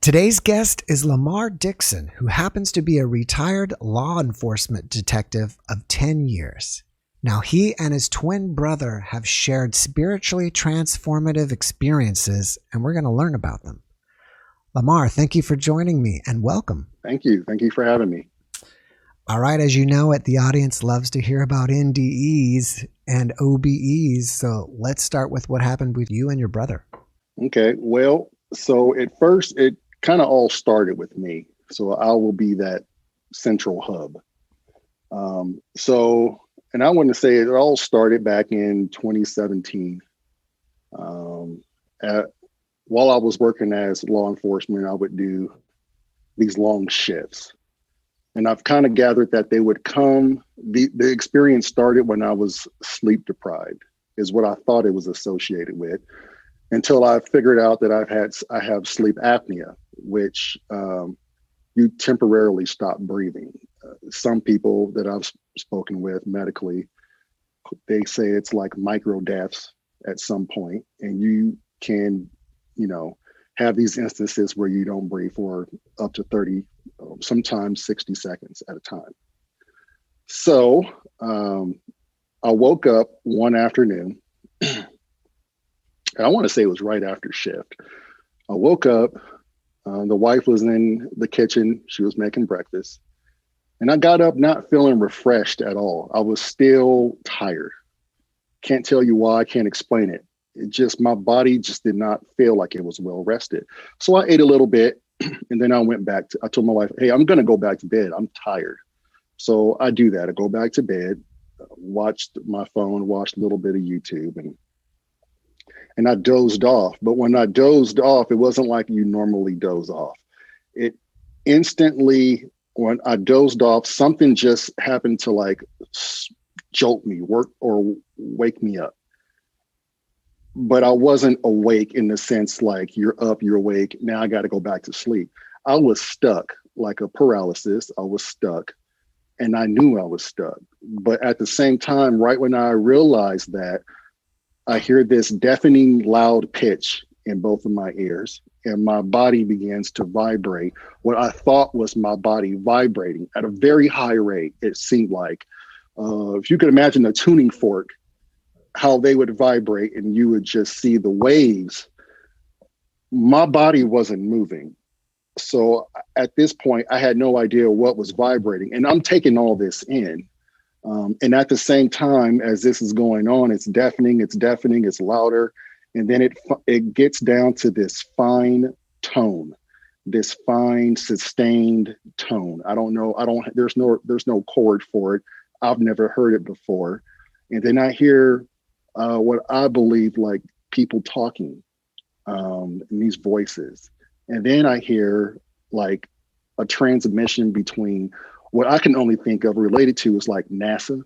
Today's guest is LaMar Dixon, who happens to be a retired law enforcement detective of 10 years. Now, he and his twin brother have shared spiritually transformative experiences, and we're going to learn about them. LaMar, thank you for joining me, and welcome. Thank you. Thank you for having me. All right, as you know it, the audience loves to hear about NDEs and OBEs, so let's start with what happened with you and your brother. Okay, well, so at first, it kind of all started with me. So I will be that central hub. And I want to say it all started back in 2017. While I was working as law enforcement, I would do these long shifts. And I've kind of gathered that they would come, the experience started when I was sleep deprived, is what I thought it was associated with, until I figured out that I have sleep apnea, which you temporarily stop breathing. Some people that I've spoken with medically, they say it's like micro deaths at some point, and you can, have these instances where you don't breathe for up to 30, sometimes 60 seconds at a time. So I woke up one afternoon, and I want to say it was right after shift. I woke up, the wife was in the kitchen, she was making breakfast, and I got up not feeling refreshed at all. I was still tired. Can't tell you why, I can't explain it. My body just did not feel like it was well rested. So I ate a little bit, and then I told my wife, hey, I'm going to go back to bed. I'm tired. So I do that. I go back to bed, watched my phone, watched a little bit of YouTube, and I dozed off. But when I dozed off, it wasn't like you normally doze off. It instantly, when I dozed off, something just happened to jolt me, or wake me up. But I wasn't awake in the sense like you're up, you're awake. Now I got to go back to sleep. I was stuck, like a paralysis. I was stuck, and I knew I was stuck. But at the same time, right when I realized that, I hear this deafening loud pitch in both of my ears, and my body begins to vibrate. What I thought was my body vibrating at a very high rate. It seemed like, if you could imagine a tuning fork, how they would vibrate and you would just see the waves. My body wasn't moving. So at this point, I had no idea what was vibrating, and I'm taking all this in. And at the same time, as this is going on, it's deafening, it's louder. And then it gets down to this fine tone, this fine sustained tone. I don't know. There's no chord for it. I've never heard it before. And then I hear what I believe like people talking in these voices. And then I hear like a transmission between what I can only think of related to is like NASA,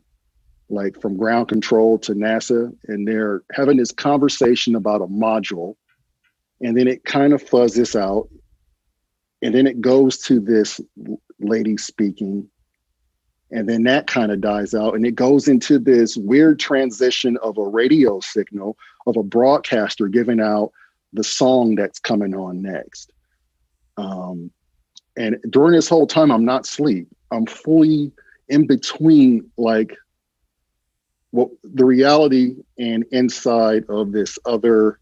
like from ground control to NASA. And they're having this conversation about a module. And then it kind of fuzzes out. And then it goes to this lady speaking. And then that kind of dies out, and it goes into this weird transition of a radio signal of a broadcaster giving out the song that's coming on next. And during this whole time, I'm not asleep. I'm fully in between, like, the reality and inside of this other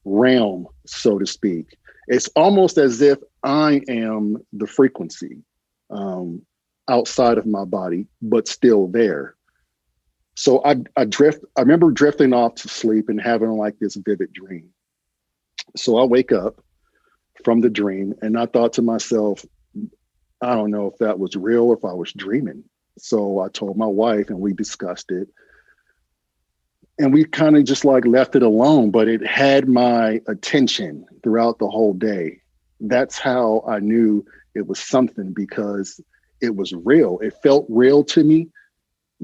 realm, so to speak. It's almost as if I am the frequency. Outside of my body, but still there. So I remember drifting off to sleep and having like this vivid dream. So I wake up from the dream, and I thought to myself, I don't know if that was real or if I was dreaming. So I told my wife, and we discussed it. And we kind of just like left it alone, but it had my attention throughout the whole day. That's how I knew it was something, because it was real. It felt real to me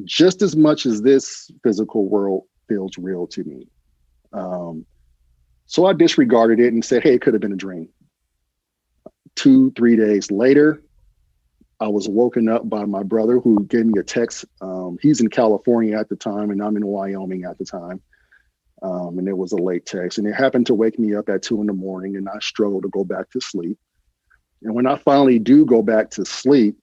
just as much as this physical world feels real to me. So I disregarded it and said, hey, it could have been a dream. 2-3 days later, I was woken up by my brother, who gave me a text. He's in California at the time, and I'm in Wyoming at the time. And it was a late text, and it happened to wake me up at 2 a.m, and I struggled to go back to sleep. And when I finally do go back to sleep,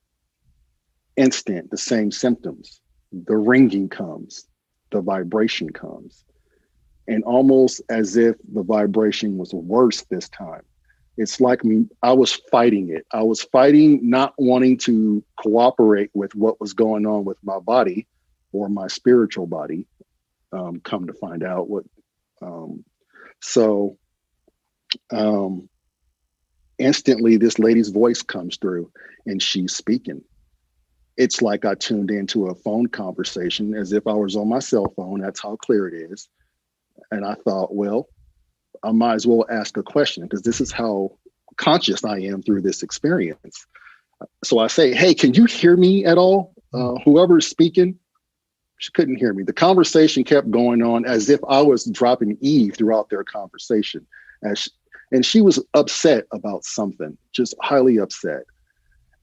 instant, the same symptoms. The ringing comes, the vibration comes, and almost as if the vibration was worse this time. It's like I was fighting it. I was fighting not wanting to cooperate with what was going on with my body or my spiritual body. Come to find out what. Um, so instantly, this lady's voice comes through and she's speaking. It's like I tuned into a phone conversation as if I was on my cell phone. That's how clear it is. And I thought, well, I might as well ask a question because this is how conscious I am through this experience. So I say, hey, can you hear me at all? Whoever's speaking, she couldn't hear me. The conversation kept going on as if I was dropping Eve throughout their conversation. And she was upset about something, just highly upset.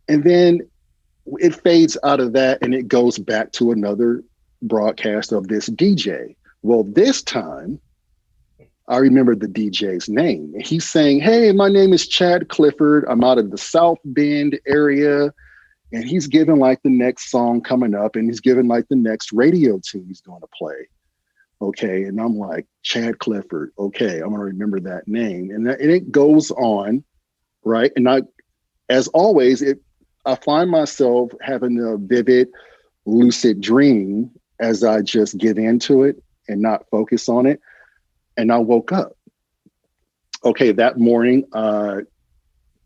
And then it fades out of that and it goes back to another broadcast of this DJ. Well, this time, I remember the DJ's name. He's saying, hey, my name is Chad Clifford. I'm out of the South Bend area. And he's giving like the next song coming up and he's giving like the next radio tune he's going to play. Okay. And I'm like, Chad Clifford. Okay. I'm going to remember that name. And it goes on. Right. And as always, I find myself having a vivid, lucid dream as I just get into it and not focus on it. And I woke up. Okay, that morning, I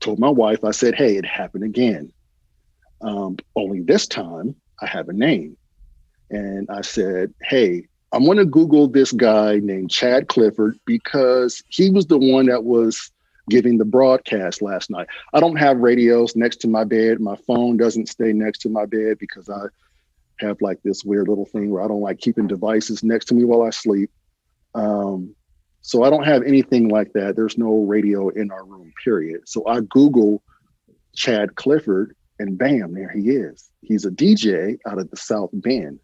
told my wife, I said, hey, it happened again. Only this time, I have a name. And I said, hey, I'm going to Google this guy named Chad Clifford because he was the one that was giving the broadcast last night. I don't have radios next to my bed. My phone doesn't stay next to my bed because I have like this weird little thing where I don't like keeping devices next to me while I sleep. So I don't have anything like that. There's no radio in our room, period. So I Google Chad Clifford and bam, there he is. He's a DJ out of the South Bend.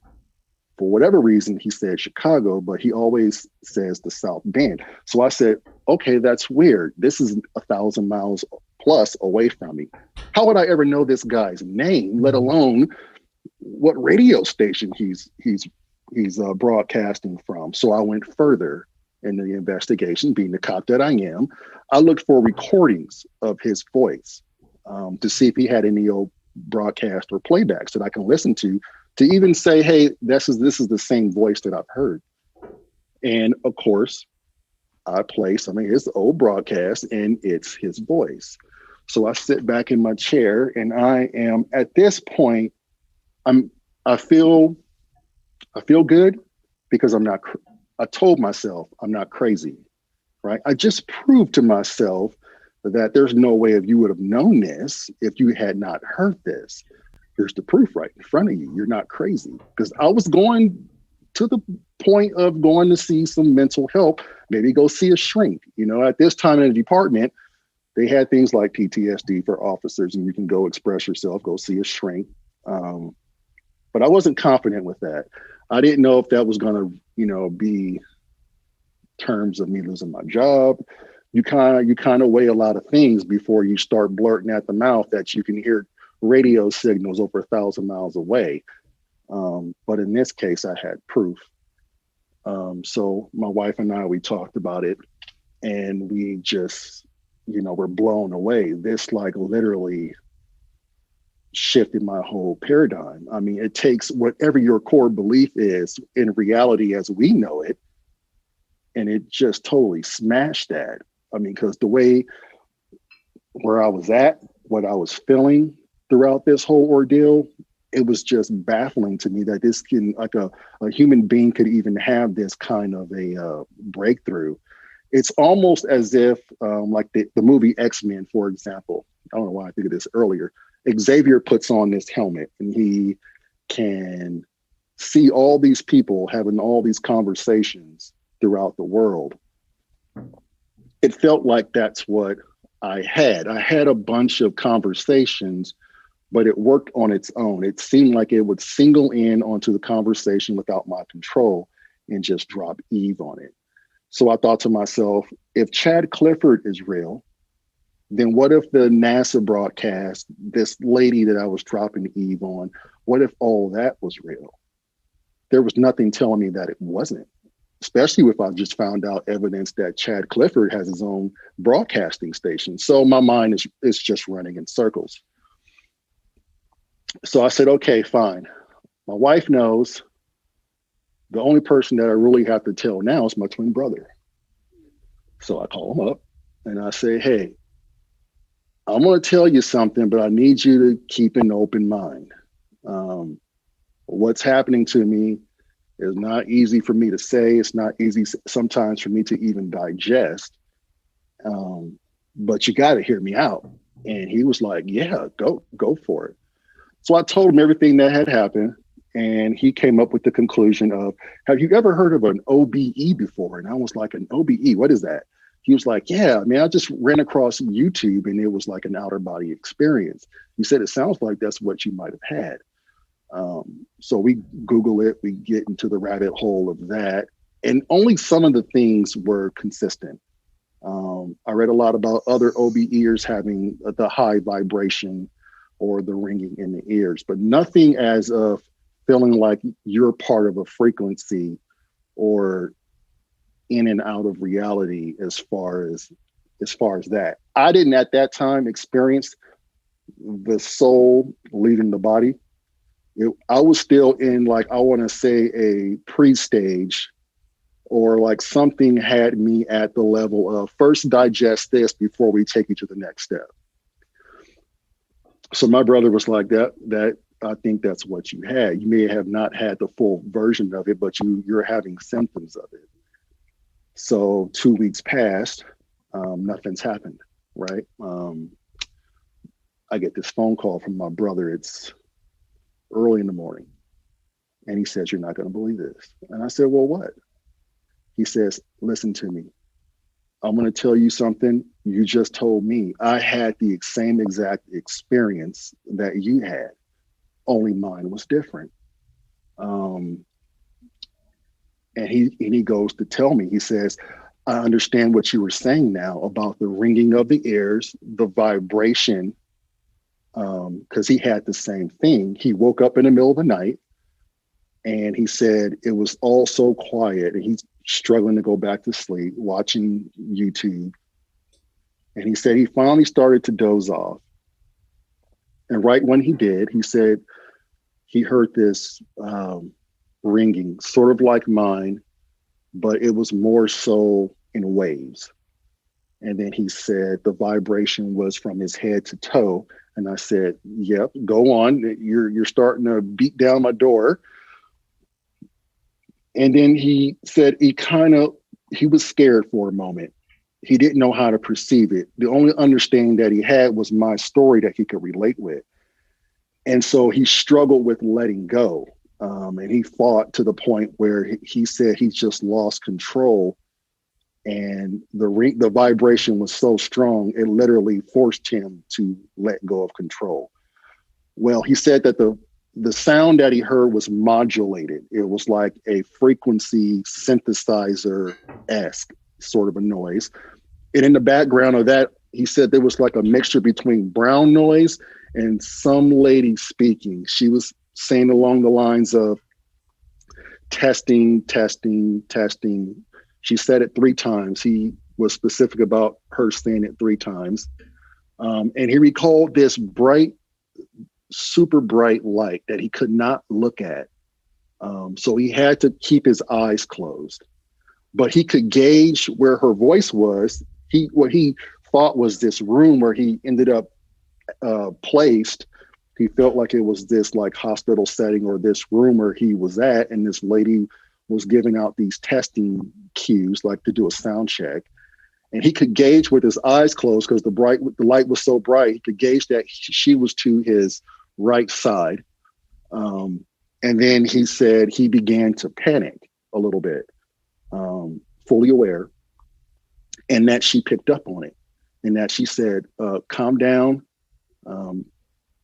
For whatever reason, he said Chicago, but he always says the South Bend. So I said, okay, that's weird. This is 1,000 miles plus away from me. How would I ever know this guy's name, let alone what radio station he's broadcasting from? So I went further in the investigation, being the cop that I am. I looked for recordings of his voice to see if he had any old broadcast or playbacks that I can listen to even say, hey, this is the same voice that I've heard. And of course, I play some of his old broadcasts and it's his voice. So I sit back in my chair and I am at this point, I feel good because I told myself I'm not crazy, right? I just proved to myself that there's no way you would have known this if you had not heard this. Here's the proof right in front of you. You're not crazy. Because I was going to the point of going to see some mental help, maybe go see a shrink. At this time in the department, they had things like PTSD for officers and you can go express yourself, go see a shrink. But I wasn't confident with that. I didn't know if that was going to, be terms of me losing my job. You kind of weigh a lot of things before you start blurting at the mouth that you can hear radio signals over 1,000 miles away. But in this case, I had proof. So my wife and I, we talked about it and we just, were blown away. This like literally shifted my whole paradigm. I mean, it takes whatever your core belief is in reality as we know it, and it just totally smashed that. I mean, because the way where I was at, what I was feeling throughout this whole ordeal, it was just baffling to me that this can, like a human being could even have this kind of a breakthrough. It's almost as if like the movie X-Men, for example. I don't know why I think of this earlier. Xavier puts on this helmet and he can see all these people having all these conversations throughout the world. It felt like that's what I had. I had a bunch of conversations, but it worked on its own. It seemed like it would single in onto the conversation without my control and just drop Eve on it. So I thought to myself, if Chad Clifford is real, Then what if the NASA broadcast, this lady that I was dropping Eve on, what if all that was real? There was nothing telling me that it wasn't, especially if I just found out evidence that Chad Clifford has his own broadcasting station. So my mind is just running in circles. So I said, okay, fine. My wife knows. The only person that I really have to tell now is my twin brother. So I call him up and I say, hey, I'm going to tell you something, but I need you to keep an open mind. What's happening to me is not easy for me to say. It's not easy sometimes for me to even digest. But you got to hear me out. And he was like, yeah, go for it. So I told him everything that had happened. And he came up with the conclusion of, have you ever heard of an OBE before? And I was like, an OBE, what is that? He was like, yeah, man, I just ran across YouTube and it was like an outer body experience. He said, it sounds like that's what you might have had. So we Google it, we get into the rabbit hole of that. And only some of the things were consistent. I read a lot about other OBEers having the high vibration or the ringing in the ears, but nothing as of feeling like you're part of a frequency or in and out of reality as far as that. I didn't at that time experience the soul leaving the body. I was still in, like, I want to say a pre-stage, or like something had me at the level of first digest this before we take you to the next step. So my brother was like, that I think that's what you had. You may have not had the full version of it, but you're having symptoms of it. So 2 weeks passed, nothing's happened, right? I get this phone call from my brother. It's early in the morning. And he says, you're not going to believe this. And I said, well, what? He says, listen to me. I'm going to tell you something you just told me. I had the same exact experience that you had, only mine was different. And he goes to tell me, he says, I understand what you were saying now about the ringing of the ears, the vibration, because he had the same thing. He woke up in the middle of the night and he said it was all so quiet and he's struggling to go back to sleep, watching YouTube. And he said he finally started to doze off. And right when he did, he said he heard this ringing, sort of like mine, but it was more so in waves. And then he said the vibration was from his head to toe. And I said, yep, go on. You're starting to beat down my door. And then he said he was scared for a moment. He didn't know how to perceive it. The only understanding that he had was my story that he could relate with. And so he struggled with letting go. And he fought to the point where he said he just lost control. And the vibration was so strong, it literally forced him to let go of control. Well, he said that the sound that he heard was modulated. It was like a frequency synthesizer-esque sort of a noise. And in the background of that, he said there was like a mixture between brown noise and some lady speaking. She was saying along the lines of testing, testing, testing. She said it 3 times. He was specific about her saying it 3 times. And he recalled this bright, super bright light that he could not look at. So he had to keep his eyes closed. But he could gauge where her voice was. What he thought was this room where he ended up placed. He felt like it was this like hospital setting or this room where he was at, and this lady was giving out these testing cues, like to do a sound check. And he could gauge with his eyes closed because the light was so bright. He could gauge that she was to his right side. And then he said he began to panic a little bit, fully aware, and that she picked up on it, and that she said, calm down.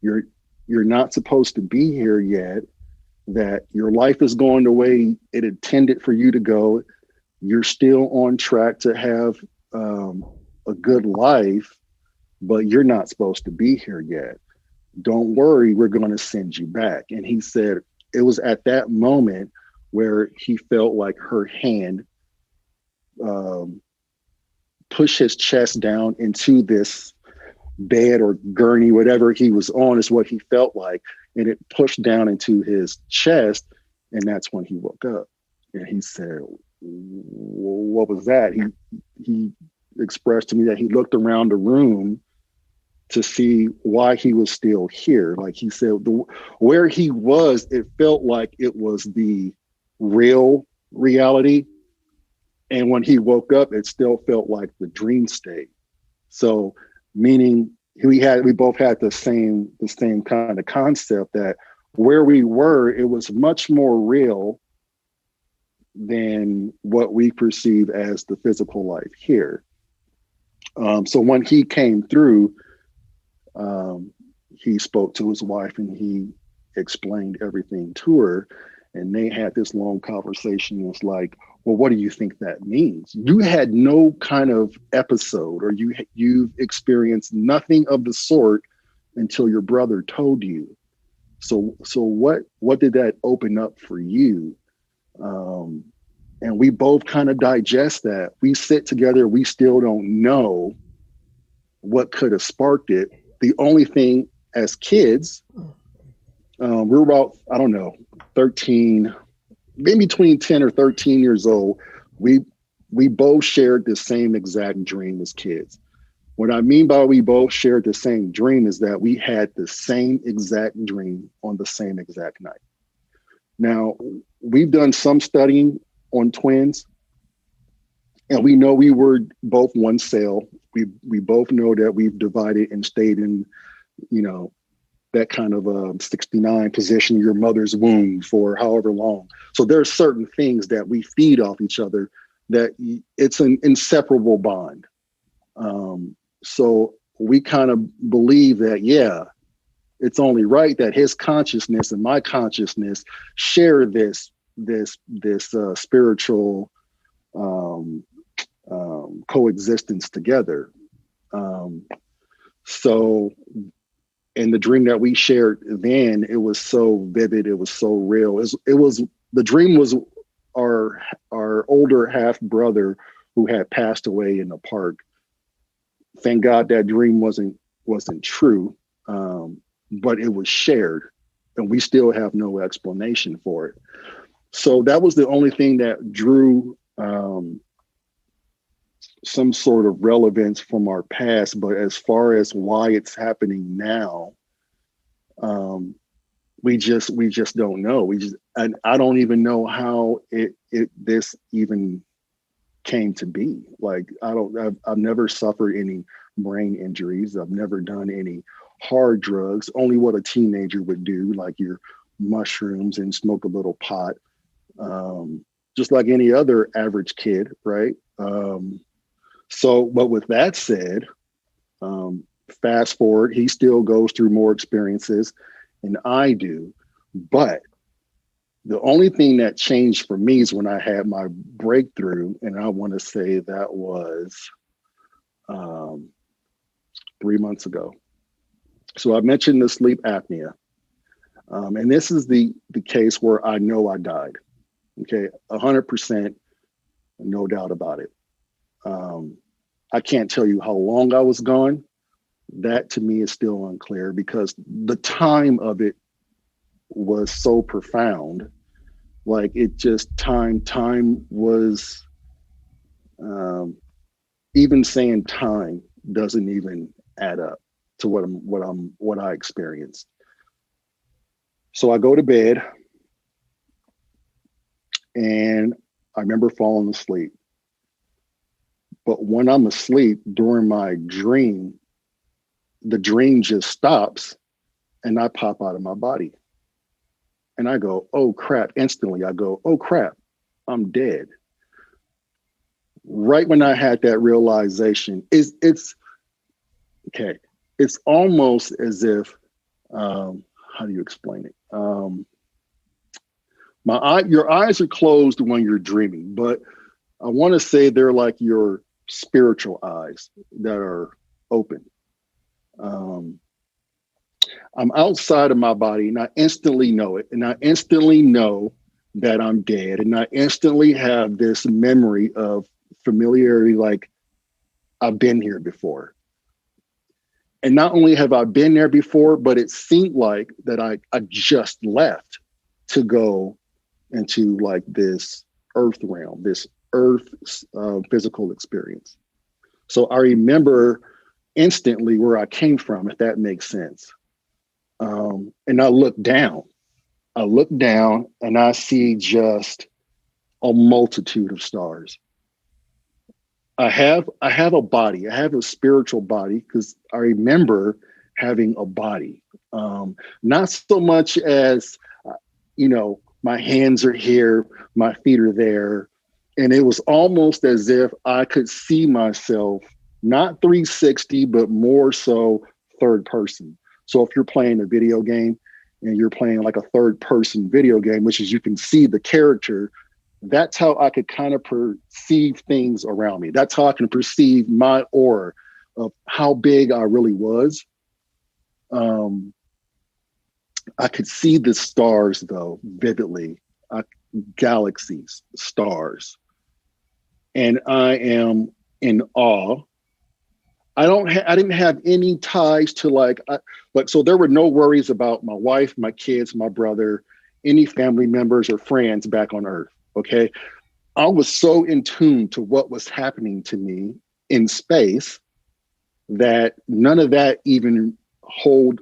You're not supposed to be here yet, that your life is going the way it intended for you to go. You're still on track to have a good life. but you're not supposed to be here yet. Don't worry, we're going to send you back. And he said it was at that moment where he felt like her hand um, push his chest down into this bed or gurney, whatever he was on, is what he felt like. And it pushed down into his chest. And that's when he woke up. And he said, what was that? He expressed to me that he looked around the room to see why he was still here. Like he said, where he was, it felt like it was the real reality. And when he woke up, it still felt like the dream state. So meaning we both had the same kind of concept that where we were, it was much more real than what we perceive as the physical life here. So when he came through, he spoke to his wife and he explained everything to her. And they had this long conversation. It's like, well, what do you think that means? You had no kind of episode, or you've experienced nothing of the sort until your brother told you. So what did that open up for you? And we both kind of digest that. We sit together. We still don't know what could have sparked it. The only thing as kids, we're about, I don't know, 13, maybe between 10 or 13 years old. We both shared the same exact dream as kids. What I mean by we both shared the same dream is that we had the same exact dream on the same exact night. Now, we've done some studying on twins, and we know we were both one cell. We both know that we've divided and stayed in, that kind of 69 position in your mother's womb for however long. So there's certain things that we feed off each other that it's an inseparable bond. So we kind of believe that, yeah, it's only right that his consciousness and my consciousness share this spiritual coexistence together. So in the dream that we shared then, it was so vivid, it was so real. It was the dream was our older half brother who had passed away in the park. Thank God that dream wasn't true, but it was shared, and we still have no explanation for it. So that was the only thing that drew some sort of relevance from our past. But as far as why it's happening now, we just don't know. And I don't even know how this even came to be. Like, I've never suffered any brain injuries. I've never done any hard drugs, only what a teenager would do, like your mushrooms and smoke a little pot, just like any other average kid, right? But with that said, fast forward, he still goes through more experiences than I do. But the only thing that changed for me is when I had my breakthrough, and I want to say that was 3 months ago. So I mentioned the sleep apnea. And this is the case where I know I died. Okay, 100%, no doubt about it. I can't tell you how long I was gone. That to me is still unclear because the time of it was so profound. Like it just time was, even saying time doesn't even add up to what I experienced. So I go to bed and I remember falling asleep. But when I'm asleep during my dream, the dream just stops and I pop out of my body. And I go, oh crap, instantly. I go, oh crap, I'm dead. Right when I had that realization, it's okay. It's almost as if, how do you explain it? Your eyes are closed when you're dreaming, but I want to say they're like your spiritual eyes that are open. Um, I'm outside of my body and I instantly know it. And I instantly know that I'm dead. And I instantly have this memory of familiarity, like I've been here before. And not only have I been there before, but it seemed like that I just left to go into like this earth realm, this earth physical experience. So I remember instantly where I came from, if that makes sense. And I look down. I look down and I see just a multitude of stars. I have a body. I have a spiritual body because I remember having a body. Not so much as my hands are here, my feet are there, and it was almost as if I could see myself not 360, but more so third person. So if you're playing a video game and you're playing like a third person video game, which is you can see the character, that's how I could kind of perceive things around me. That's how I can perceive my aura of how big I really was. I could see the stars though vividly, galaxies, stars, and I am in awe. I didn't have any ties to so there were no worries about my wife, my kids, my brother, any family members or friends back on Earth. Okay. I was so in tune to what was happening to me in space that none of that even held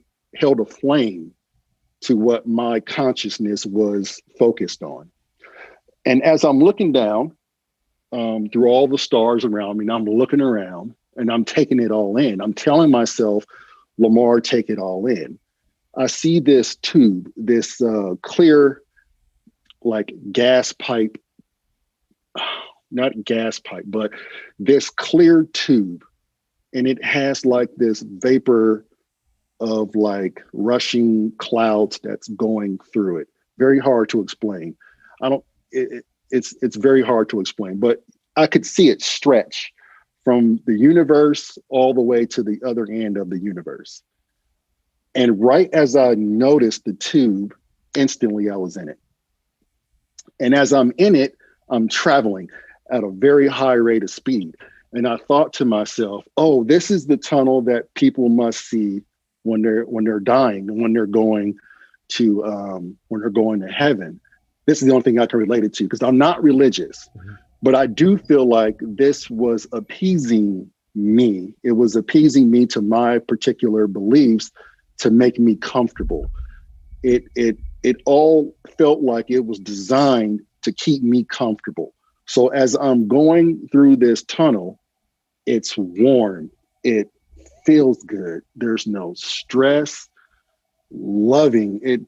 a flame to what my consciousness was focused on. And as I'm looking down through all the stars around me, and I'm looking around and I'm taking it all in. I'm telling myself, LaMar, take it all in. I see this tube, this clear, like gas pipe, not gas pipe, but this clear tube. And it has like this vapor of like rushing clouds that's going through it. Very hard to explain. It's very hard to explain, but I could see it stretch from the universe all the way to the other end of the universe. And right as I noticed the tube, instantly I was in it. And as I'm in it, I'm traveling at a very high rate of speed. And I thought to myself, oh, this is the tunnel that people must see when they're dying and when they're going to heaven. This is the only thing I can relate it to because I'm not religious. Mm-hmm. But I do feel like this was appeasing me. It was appeasing me to my particular beliefs to make me comfortable. It all felt like it was designed to keep me comfortable. So as I'm going through this tunnel, it's warm. It feels good. There's no stress, loving.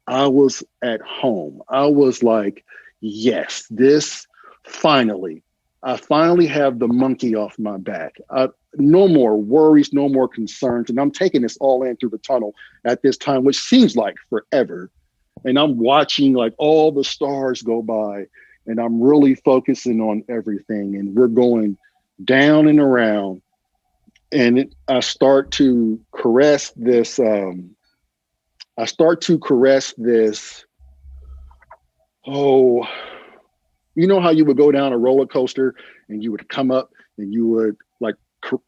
I was at home. I was like, yes, I finally have the monkey off my back. No more worries, no more concerns. And I'm taking this all in through the tunnel at this time, which seems like forever. And I'm watching like all the stars go by and I'm really focusing on everything. And we're going down and around. And I start to caress this. Oh, you know how you would go down a roller coaster and you would come up and you would like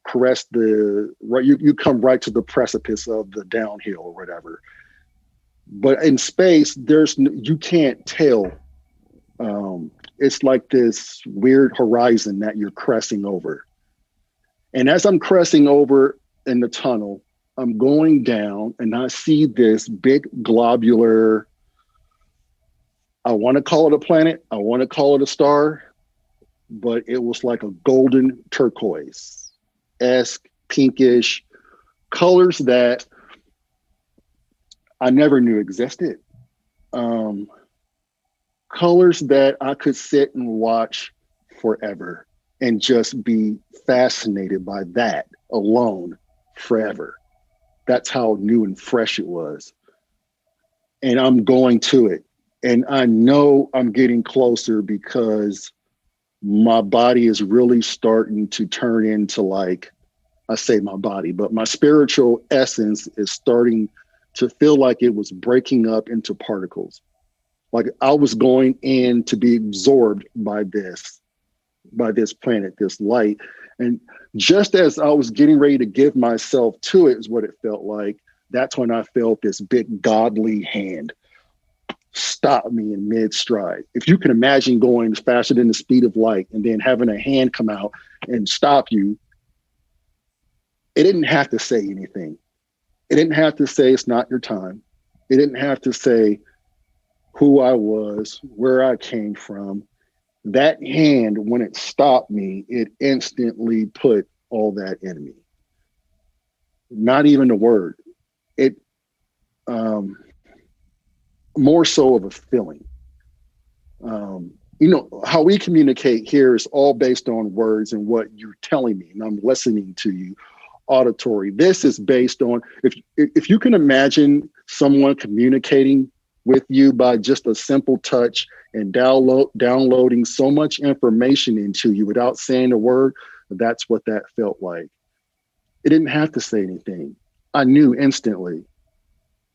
caress you come right to the precipice of the downhill or whatever. But in space, you can't tell. It's like this weird horizon that you're cressing over. And as I'm cressing over in the tunnel, I'm going down and I see this big globular, I want to call it a planet, I want to call it a star, but it was like a golden turquoise-esque, pinkish colors that I never knew existed. Colors that I could sit and watch forever and just be fascinated by that alone forever. That's how new and fresh it was. And I'm going to it. And I know I'm getting closer because my body is really starting to turn into like I say my body, but my spiritual essence is starting to feel like it was breaking up into particles. Like I was going in to be absorbed by this planet, this light. And just as I was getting ready to give myself to it, is what it felt like. That's when I felt this big godly hand stop me in mid stride. If you can imagine going faster than the speed of light and then having a hand come out and stop you, it didn't have to say anything. It didn't have to say it's not your time. It didn't have to say who I was, where I came from. That hand, when it stopped me, it instantly put all that in me. Not even a word. It more so of a feeling. How we communicate here is all based on words and what you're telling me, and I'm listening to you, auditory. This is based on if you can imagine someone communicating with you by just a simple touch and downloading so much information into you without saying a word, that's what that felt like. It didn't have to say anything. I knew instantly,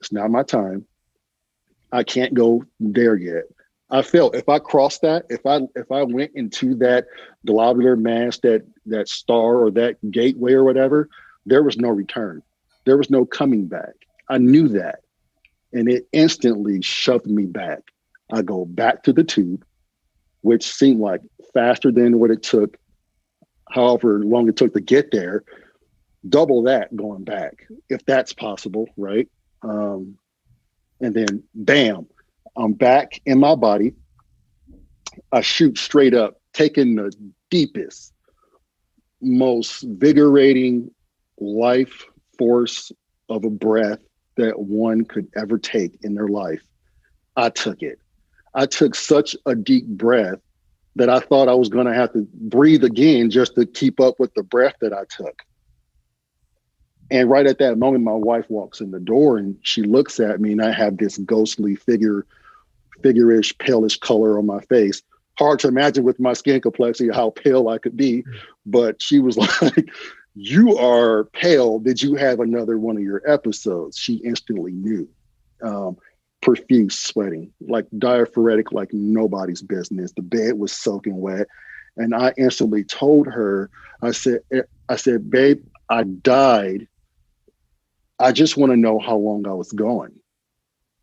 it's not my time. I can't go there yet. I felt if I crossed that, if I went into that globular mass, that star or that gateway or whatever, there was no return. There was no coming back. I knew that. And it instantly shoved me back. I go back to the tube, which seemed like faster than what it took, however long it took to get there, double that going back, if that's possible, right? And then bam, I'm back in my body. I shoot straight up, taking the deepest, most vigorating life force of a breath that one could ever take in their life. I took it. I took such a deep breath that I thought I was going to have to breathe again just to keep up with the breath that I took. And right at that moment, my wife walks in the door and she looks at me, and I have this ghostly figure-ish, palish color on my face. Hard to imagine with my skin complexity how pale I could be. But she was like, "You are pale. Did you have another one of your episodes?" She instantly knew. Profuse sweating, like diaphoretic, like nobody's business. The bed was soaking wet. And I instantly told her, I said, "Babe, I died. I just want to know how long I was going."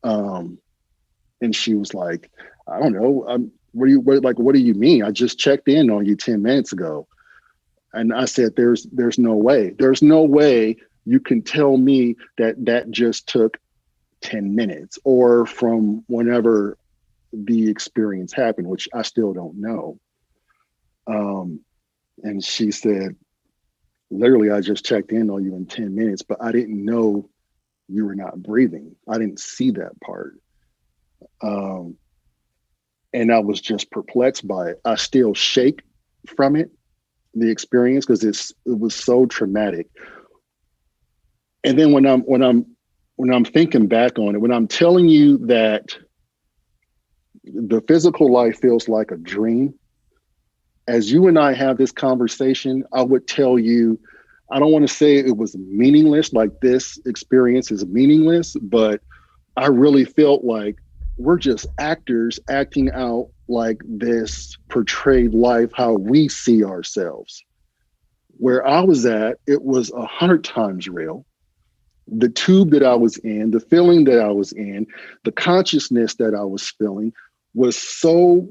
And she was like, "I don't know. What do you mean? I just checked in on you 10 minutes ago." And I said, there's no way. There's no way you can tell me that just took 10 minutes or from whenever the experience happened, which I still don't know. And she said, "Literally, I just checked in on you in 10 minutes, but I didn't know you were not breathing. I didn't see that part." And I was just perplexed by it. I still shake from it, the experience, because it was so traumatic. And then when I'm thinking back on it, when I'm telling you that the physical life feels like a dream, as you and I have this conversation, I would tell you, I don't want to say it was meaningless, like this experience is meaningless, but I really felt like we're just actors acting out like this portrayed life, how we see ourselves. Where I was at, it was 100 times real. The tube that I was in, the feeling that I was in, the consciousness that I was feeling was so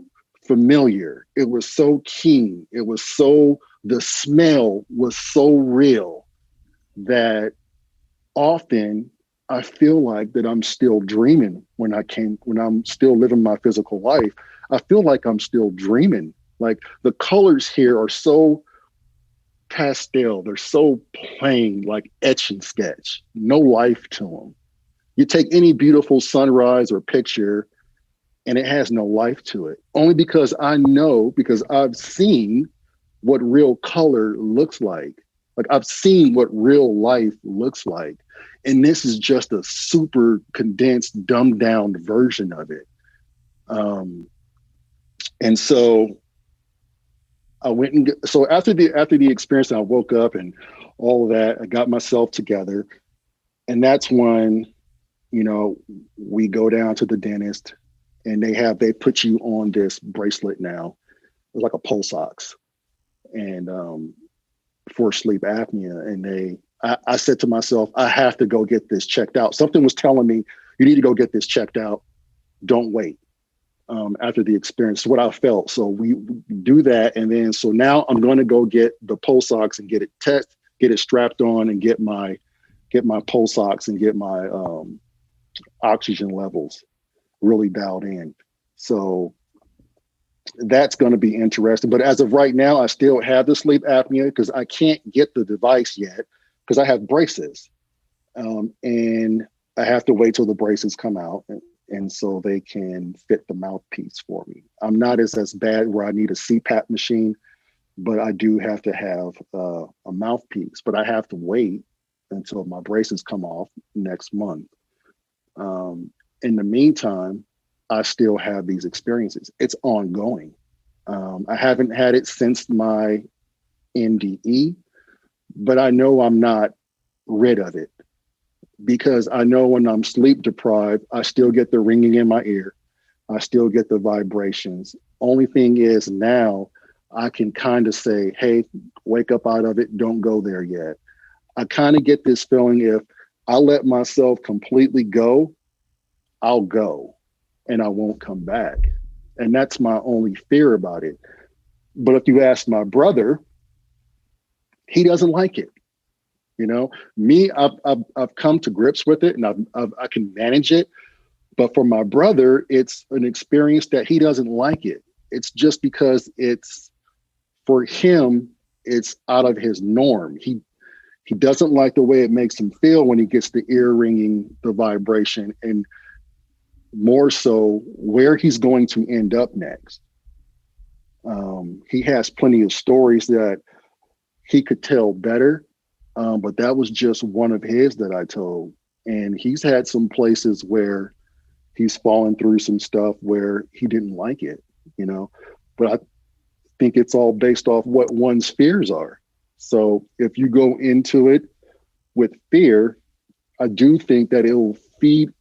familiar. It was so keen. The smell was so real that often I feel like that I'm still dreaming when I'm still living my physical life. I feel like I'm still dreaming. Like the colors here are so pastel. They're so plain, like etch and sketch, no life to them. You take any beautiful sunrise or picture and it has no life to it. Only because I've seen what real color looks like. Like I've seen what real life looks like. And this is just a super condensed, dumbed down version of it. And so I went so after the experience, I woke up and all of that. I got myself together. And that's when, we go down to the dentist and they put you on this bracelet now. It's like a pulse ox and for sleep apnea. And I said to myself, I have to go get this checked out. Something was telling me, you need to go get this checked out. Don't wait. After the experience, what I felt. So we do that. And then, so now I'm going to go get the pulse ox and get it strapped on and get my pulse ox and get my oxygen levels really dialed in. So that's going to be interesting. But as of right now, I still have the sleep apnea because I can't get the device yet because I have braces. And I have to wait till the braces come out. And so they can fit the mouthpiece for me. I'm not as bad where I need a CPAP machine, but I do have to have a mouthpiece. But I have to wait until my braces come off next month. In the meantime, I still have these experiences. It's ongoing. I haven't had it since my NDE, but I know I'm not rid of it because I know when I'm sleep deprived, I still get the ringing in my ear. I still get the vibrations. Only thing is now I can kind of say, hey, wake up out of it. Don't go there yet. I kind of get this feeling if I let myself completely go, I'll go and I won't come back. And that's my only fear about it. But if you ask my brother, he doesn't like it. Me, I've come to grips with it and I can manage it. But for my brother, it's an experience that he doesn't like it. It's just because for him, it's out of his norm. He doesn't like the way it makes him feel when he gets the ear ringing, the vibration, and more so where he's going to end up next. He has plenty of stories that he could tell better, but that was just one of his that I told. And he's had some places where he's fallen through some stuff where he didn't like it, but I think it's all based off what one's fears are. So if you go into it with fear, I do think that it'll feed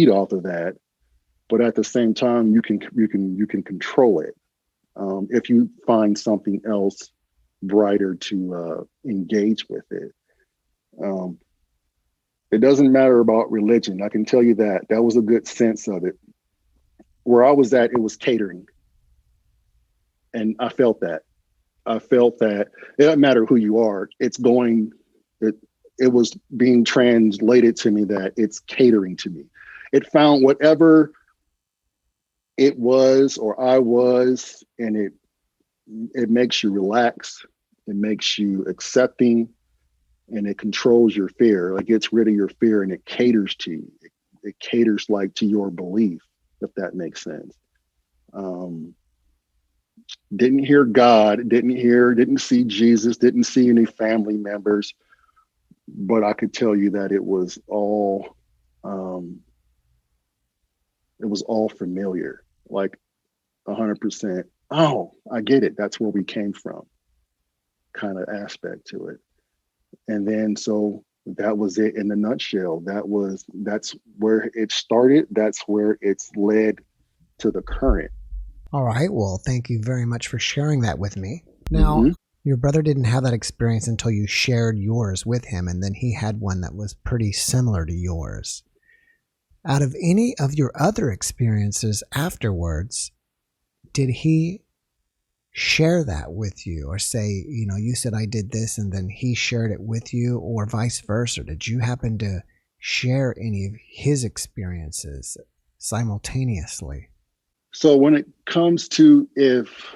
off of that. But at the same time, you can control it if you find something else brighter to engage with it. It doesn't matter about religion. I can tell you that. That was a good sense of it. Where I was at, it was catering. And I felt that. It doesn't matter who you are. It was being translated to me that it's catering to me. It found whatever it was or I was, and it makes you relax. It makes you accepting, and it controls your fear. It gets rid of your fear and it caters to you. It caters like to your belief, if that makes sense. Didn't hear God, didn't see Jesus, didn't see any family members, but I could tell you that it was all familiar, like 100%. Oh, I get it. That's where we came from, kind of aspect to it. And then, so that was it in a nutshell. That's where it started. That's where it's led to the current. All right. Well, thank you very much for sharing that with me. Now, your brother didn't have that experience until you shared yours with him, and then he had one that was pretty similar to yours. Out of any of your other experiences afterwards, did he share that with you or say, you said I did this and then he shared it with you, or vice versa? Did you happen to share any of his experiences simultaneously? So when it comes to if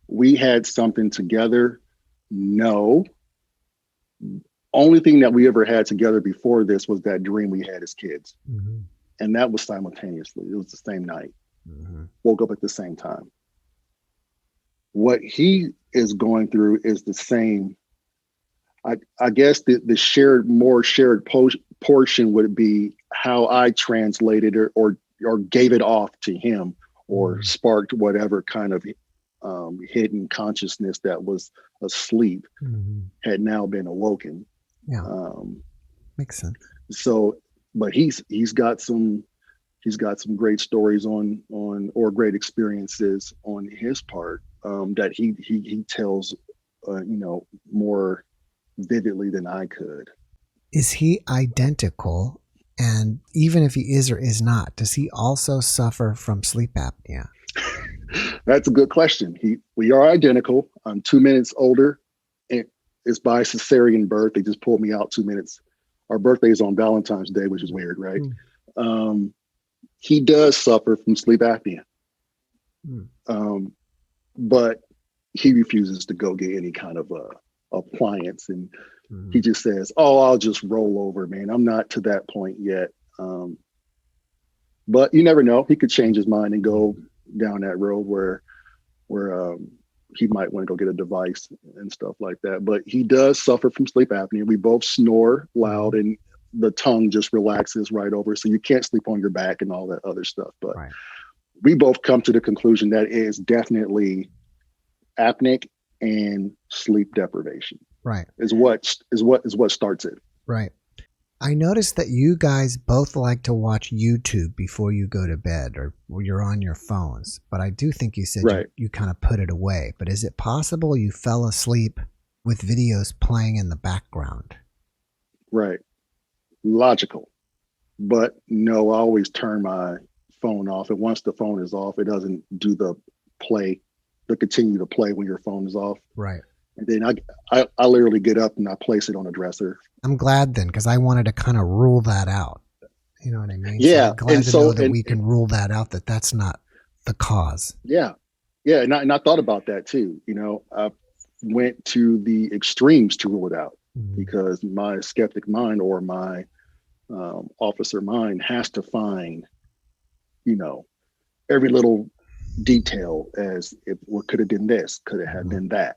we had something together, no. Only thing that we ever had together before this was that dream we had as kids. Mm-hmm. And that was simultaneously. It was the same night. Mm-hmm. Woke up at the same time. What he is going through is the same. I guess the shared portion would be how I translated it or gave it off to him or sparked whatever kind of hidden consciousness that was asleep had now been awoken. Yeah, makes sense. So, but he's got some great stories on or great experiences on his part, that he tells more vividly than I could. Is he identical? And even if he is or is not, does he also suffer from sleep apnea? That's a good question. We are identical. I'm 2 minutes older, and it's by cesarean birth. They just pulled me out 2 minutes. Our birthday is on Valentine's Day, which is weird, right? He does suffer from sleep apnea, but he refuses to go get any kind of appliance, and he just says, "Oh, I'll just roll over, man. I'm not to that point yet." But you never know. He could change his mind and go down that road where he might want to go get a device and stuff like that. But he does suffer from sleep apnea. We both snore loud, and the tongue just relaxes right over. So you can't sleep on your back and all that other stuff. But we both come to the conclusion that it is definitely apneic and sleep deprivation. Right. Is what starts it. Right. I noticed that you guys both like to watch YouTube before you go to bed, or you're on your phones. But I do think you said you kind of put it away. But is it possible you fell asleep with videos playing in the background? Right. Logical. But no, I always turn my phone off. And once the phone is off, it doesn't do the continue to play when your phone is off. Right. And then I literally get up and I place it on a dresser. I'm glad then, because I wanted to kind of rule that out. You know what I mean? Yeah. So I'm glad to know that we can rule that out, that's not the cause. Yeah. Yeah. And I thought about that too. I went to the extremes to rule it out, because my skeptic mind or my officer mind has to find, every little detail as if what could have been this, could it have been that.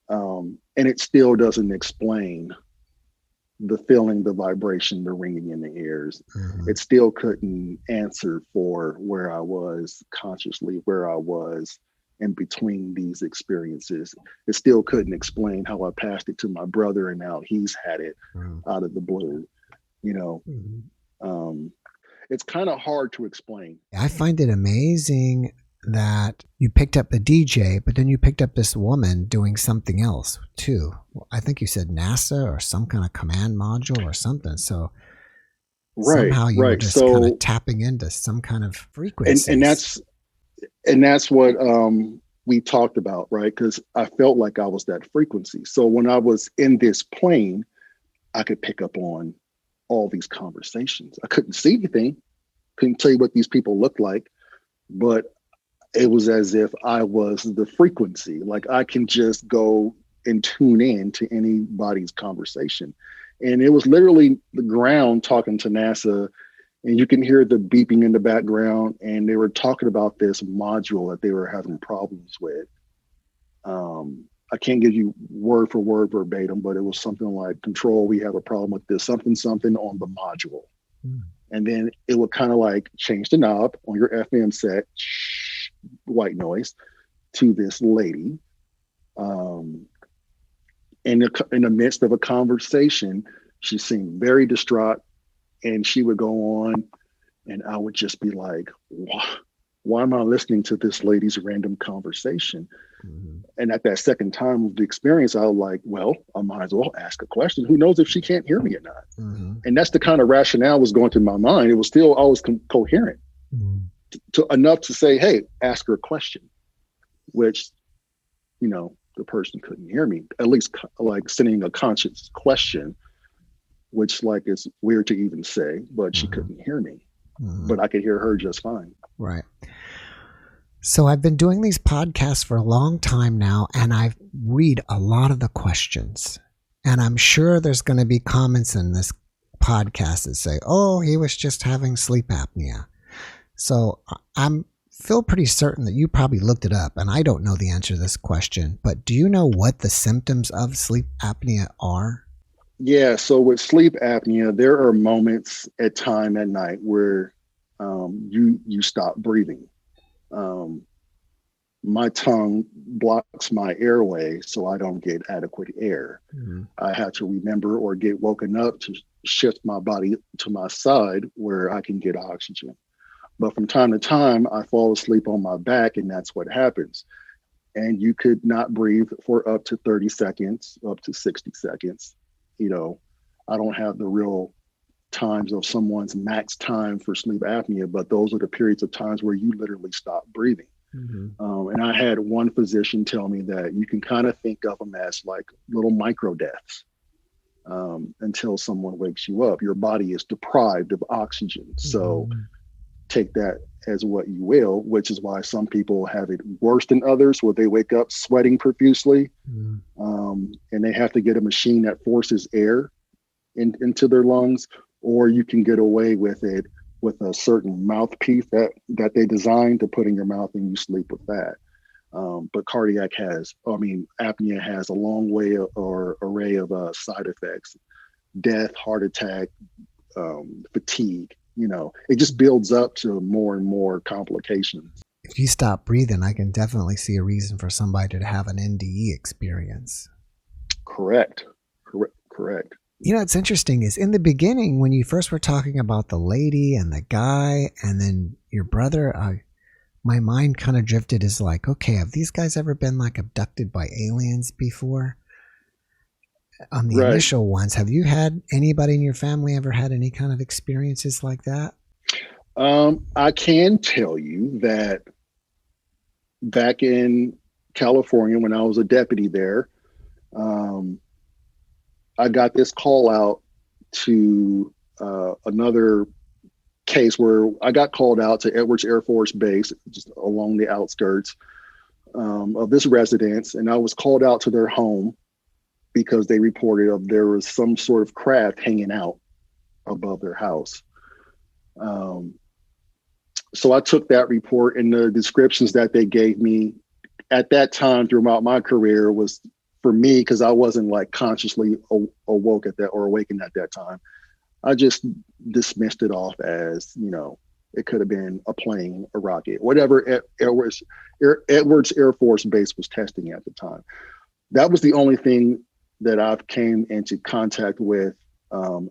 And it still doesn't explain the feeling, the vibration, the ringing in the ears. It still couldn't answer for where I was consciously, where I was in between these experiences. It still couldn't explain how I passed it to my brother and now he's had it out of the blue. It's kind of hard to explain. I find it amazing that you picked up the DJ, but then you picked up this woman doing something else too. I think you said NASA or some kind of command module or something. So somehow you were just kind of tapping into some kind of frequency. And that's what we talked about, right? Because I felt like I was that frequency. So when I was in this plane, I could pick up on all these conversations. I couldn't see anything, couldn't tell you what these people looked like, but it was as if I was the frequency. Like I can just go and tune in to anybody's conversation. And it was literally the ground talking to NASA, and you can hear the beeping in the background. And they were talking about this module that they were having problems with. I can't give you word for word verbatim, but it was something like, "Control, we have a problem with this, something on the module." And then it would kind of like change the knob on your FM set, white noise, to this lady. In the midst of a conversation, she seemed very distraught, and she would go on, and I would just be like, why am I listening to this lady's random conversation? And at that second time of the experience, I was like, well, I might as well ask a question. Who knows if she can't hear me or not? And that's the kind of rationale was going through my mind. It was still always coherent to enough to say, hey, ask her a question, which, the person couldn't hear me, at least like sending a conscious question, which like is weird to even say, but she couldn't hear me, but I could hear her just fine. Right. So I've been doing these podcasts for a long time now, and I read a lot of the questions, and I'm sure there's going to be comments in this podcast that say, oh, he was just having sleep apnea. So I'm feel pretty certain that you probably looked it up, and I don't know the answer to this question, but do you know what the symptoms of sleep apnea are? Yeah. So with sleep apnea, there are moments at time at night where you stop breathing. my tongue blocks my airway so I don't get adequate air. Mm-hmm. I have to remember or get woken up to shift my body to my side where I can get oxygen. But from time to time, I fall asleep on my back, and that's what happens. And you could not breathe for up to 30 seconds, up to 60 seconds. You know, I don't have the real times of someone's max time for sleep apnea, but those are the periods of times where you literally stop breathing. Mm-hmm. And I had one physician tell me that you can kind of think of them as like little micro deaths until someone wakes you up. Your body is deprived of oxygen. So Mm-hmm. take that as what you will, which is why some people have it worse than others, where they wake up sweating profusely, and they have to get a machine that forces air into their lungs, or you can get away with it with a certain mouthpiece that they designed to put in your mouth and you sleep with that. But apnea has a long way or array of side effects: death, heart attack, fatigue. You know, it just builds up to more and more complications. If you stop breathing, I can definitely see a reason for somebody to have an NDE experience. Correct. You know, what's interesting is in the beginning, when you first were talking about the lady and the guy and then your brother, my mind kind of drifted as like, okay, have these guys ever been like abducted by aliens before? On the initial ones, have you had anybody in your family ever had any kind of experiences like that? I can tell you that back in California, when I was a deputy there, I got this call out to another case where I got called out to Edwards Air Force Base, just along the outskirts of this residence. And I was called out to their home because they reported there was some sort of craft hanging out above their house. So I took that report, and the descriptions that they gave me at that time throughout my career was, for me, because I wasn't like consciously awoke at that or awakened at that time, I just dismissed it off as, you know, it could have been a plane, a rocket, whatever Edwards Air Force Base was testing at the time. That was the only thing that I've came into contact with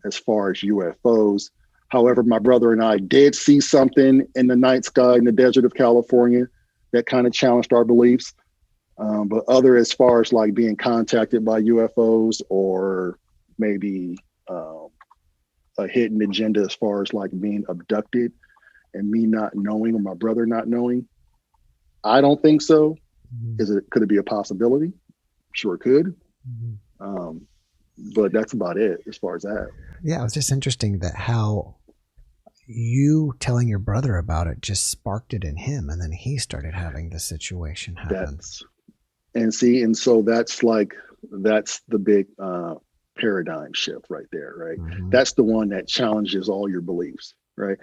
as far as UFOs. However, my brother and I did see something in the night sky in the desert of California that kind of challenged our beliefs. But other, as far as like being contacted by UFOs or maybe a hidden agenda as far as like being abducted and me not knowing or my brother not knowing, I don't think so. Mm-hmm. Could it be a possibility? Sure, it could. Mm-hmm. But that's about it as far as that. Yeah, it was just interesting that how you telling your brother about it just sparked it in him, and then he started having the situation happen. So that's the big paradigm shift right there, right? Mm-hmm. That's the one that challenges all your beliefs, right?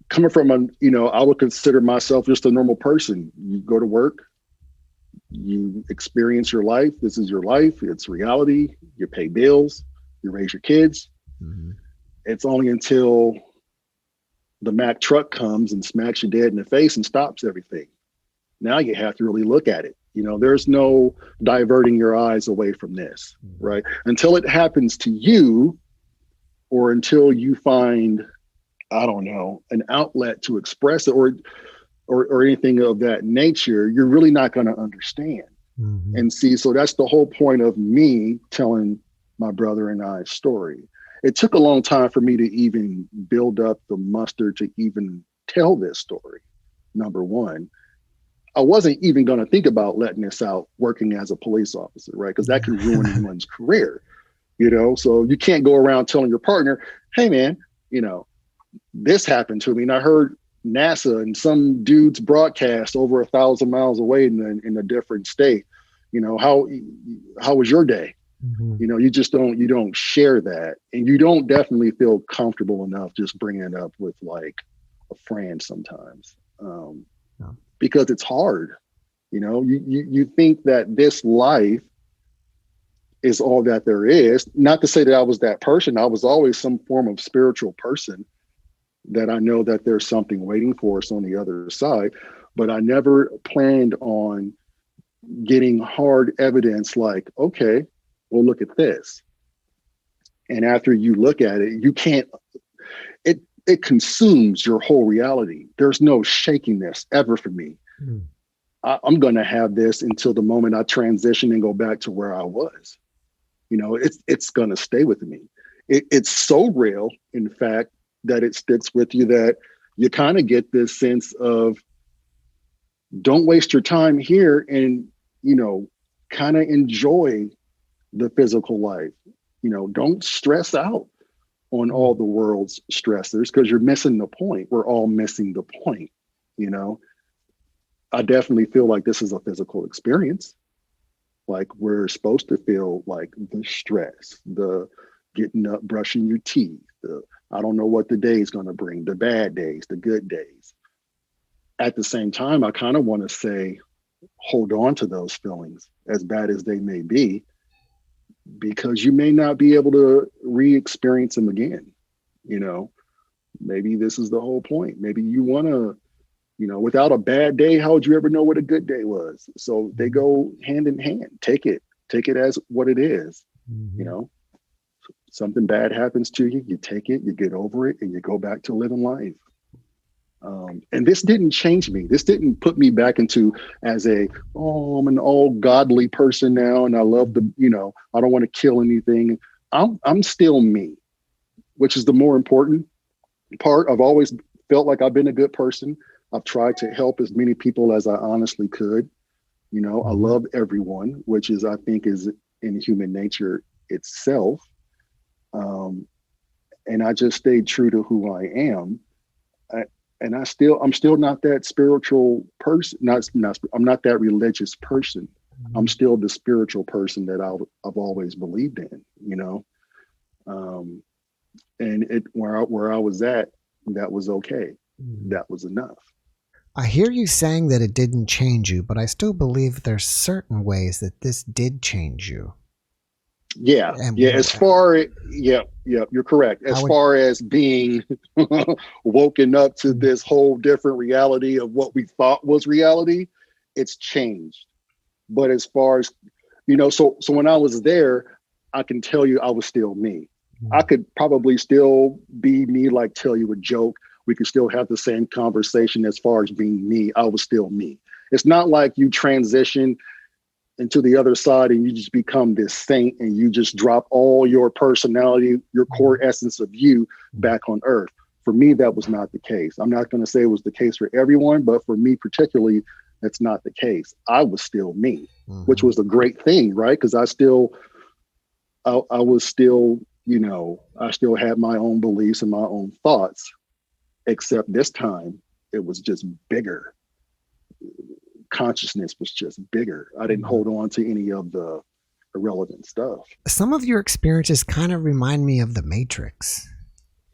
Coming from I would consider myself just a normal person. You go to work, you experience your life. This is your life. It's reality. You pay bills. You raise your kids. Mm-hmm. It's only until the Mack truck comes and smacks you dead in the face and stops everything. Now you have to really look at it. You know, there's no diverting your eyes away from this, right? Until it happens to you, or until you find, I don't know, an outlet to express it or anything of that nature, you're really not going to understand. Mm-hmm. And see, so that's the whole point of me telling my brother and I's story. It took a long time for me to even build up the muster to even tell this story. Number one, I wasn't even going to think about letting this out working as a police officer, right? Because that can ruin anyone's career, you know? So you can't go around telling your partner, hey man, you know, this happened to me. And I heard NASA and some dude's broadcast over 1,000 miles away in a different state. You know, how was your day? Mm-hmm. You know, you don't share that, and you don't definitely feel comfortable enough just bringing it up with like a friend sometimes, because it's hard. You know, you think that this life is all that there is. Not to say that I was that person. I was always some form of spiritual person, that I know that there's something waiting for us on the other side. but I never planned on getting hard evidence like, okay, well, look at this. And after you look at it, you can't, it consumes your whole reality. There's no shaking this ever for me. Mm. I'm going to have this until the moment I transition and go back to where I was. You know, it's going to stay with me. It's so real, in fact, that it sticks with you, that you kind of get this sense of, don't waste your time here, and, you know, kind of enjoy the physical life. You know, don't stress out on all the world's stressors, because you're missing the point. We're all missing the point, you know. I definitely feel like this is a physical experience. Like, we're supposed to feel like the stress, the getting up, brushing your teeth, the I don't know what the day is going to bring, the bad days, the good days. At the same time, I kind of want to say, hold on to those feelings, as bad as they may be, because you may not be able to re-experience them again. You know, maybe this is the whole point. Maybe you want to, you know, without a bad day, how would you ever know what a good day was? So they go hand in hand. Take it as what it is. Mm-hmm. You know, something bad happens to you, you take it, you get over it, and you go back to living life. And this didn't change me. This didn't put me back into as I'm an all godly person now, and I love you know, I don't want to kill anything. I'm still me, which is the more important part. I've always felt like I've been a good person. I've tried to help as many people as I honestly could. You know, I love everyone, which is, I think, is in human nature itself. And I just stayed true to who I am. And I'm still not that spiritual person. I'm not that religious person. I'm still the spiritual person that I've always believed in, you know. And where I was at, that was okay. That was enough. I hear you saying that it didn't change you, but I still believe there's certain ways that this did change you. Yeah. You're correct. As far as being woken up to this whole different reality of what we thought was reality, it's changed. But as far as, you know, so when I was there, I can tell you I was still me. I could probably still be me, like tell you a joke. We could still have the same conversation as far as being me. I was still me. It's not like you transition into the other side and you just become this saint and you just drop all your personality, your core essence of you back on earth. For me, that was not the case. I'm not going to say it was the case for everyone, but for me particularly, that's not the case. I was still me, which was a great thing, right? Because I was still, you know, I still had my own beliefs and my own thoughts, except this time it was just bigger. Consciousness was just bigger. I didn't hold on to any of the irrelevant stuff. Some of your experiences kind of remind me of the Matrix.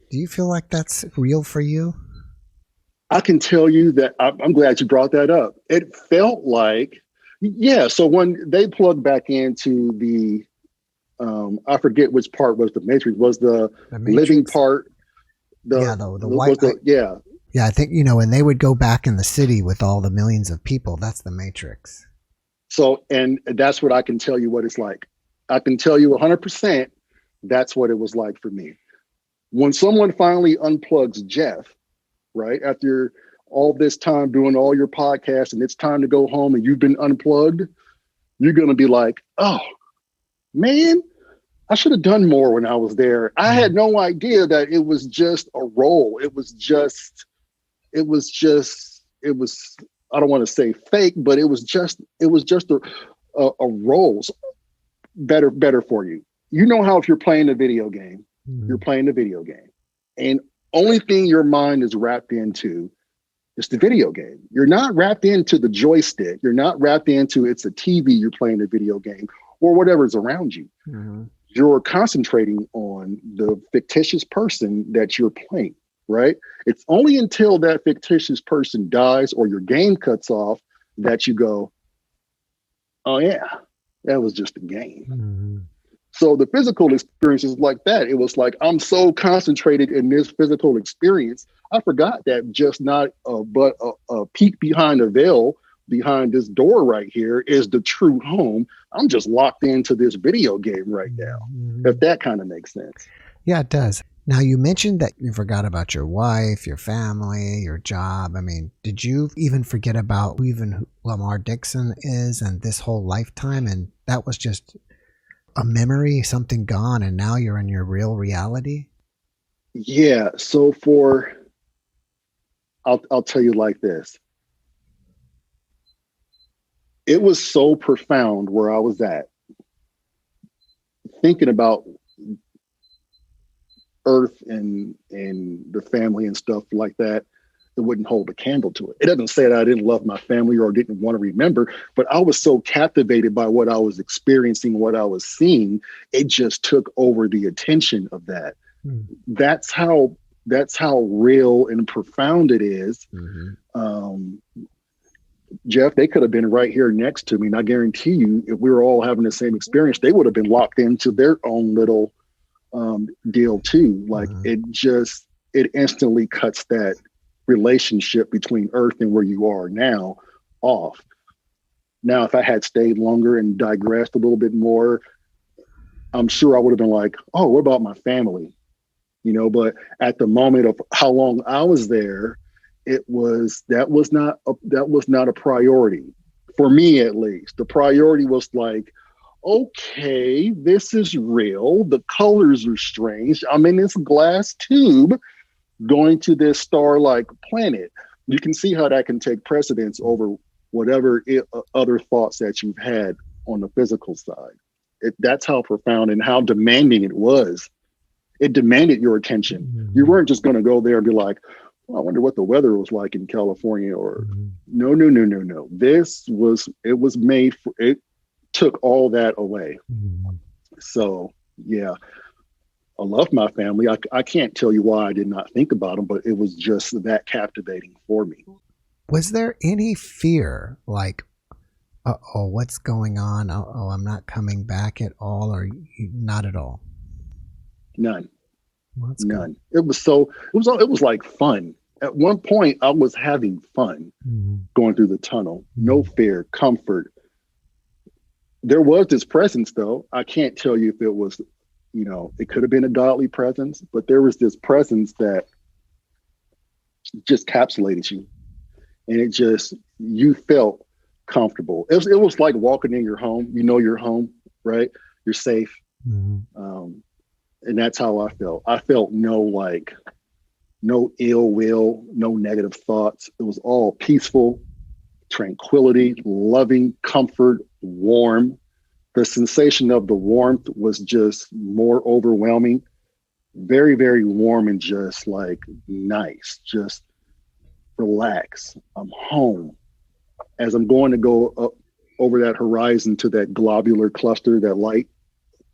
Do you feel like that's real for you? I can tell you that I'm glad you brought that up. It felt like, yeah. So when they plugged back into the, I forget which part was the Matrix. Was the living part? The white. Yeah, I think, you know, when they would go back in the city with all the millions of people, that's the Matrix. So, and that's what I can tell you what it's like. I can tell you 100% that's what it was like for me. When someone finally unplugs Jeff, right, after all this time doing all your podcasts and it's time to go home and you've been unplugged, you're going to be like, oh, man, I should have done more when I was there. I had no idea that it was just a role. It was, I don't want to say fake, but it was just a role. Better for you. You know how if you're playing a video game, you're playing a video game, and only thing your mind is wrapped into is the video game. You're not wrapped into the joystick. You're not wrapped into it's a TV, you're playing a video game, or whatever's around you. You're concentrating on the fictitious person that you're playing. Right? It's only until that fictitious person dies or your game cuts off that you go, oh yeah, that was just a game. So the physical experience is like that. It was like I'm so concentrated in this physical experience, I forgot that just not but a peek behind a veil behind this door right here is the true home. I'm just locked into this video game right now. Mhm. If that kind of makes sense. Yeah, it does. Now, you mentioned that you forgot about your wife, your family, your job. I mean, did you even forget about who LaMar Dixon is and this whole lifetime? And that was just a memory, something gone, and now you're in your real reality? Yeah. So I'll tell you like this. It was so profound where I was at, thinking about Earth and the family and stuff like that. It wouldn't hold a candle to it. It doesn't say that I didn't love my family or didn't want to remember, but I was so captivated by what I was experiencing, what I was seeing, it just took over the attention of that. Hmm. That's how real and profound it is. Mm-hmm. Jeff, they could have been right here next to me, and I guarantee you, if we were all having the same experience, they would have been locked into their own little deal too. Like it instantly cuts that relationship between Earth and where you are now off. Now, if I had stayed longer and digressed a little bit more, I'm sure I would have been like, oh, what about my family? But at the moment of how long I was there, that was not a priority for me, at least. The priority was like, okay, this is real. The colors are strange. I'm in this glass tube going to this star-like planet. You can see how that can take precedence over whatever other thoughts that you've had on the physical side. That's how profound and how demanding it was. It demanded your attention. Mm-hmm. You weren't just going to go there and be like, well, I wonder what the weather was like in California, or no. It was made for, it took all that away. Mm-hmm. So yeah, I love my family. I can't tell you why I did not think about them, but it was just that captivating for me. Was there any fear, like, oh, what's going on? Oh, I'm not coming back at all, or not at all? None. Well, None. Good. It was like fun. At one point, I was having fun going through the tunnel. No fear, comfort. There was this presence, though. I can't tell you if it was, it could have been a godly presence, but there was this presence that just capsulated you. And you felt comfortable. It was like walking in your home. You're home, right? You're safe. Mm-hmm. And that's how I felt. I felt no ill will, no negative thoughts. It was all peaceful, tranquility, loving, comfort, warm. The sensation of the warmth was just more overwhelming. Very, very warm and just like nice. Just relax. I'm home. As I'm going to go up over that horizon to that globular cluster, that light,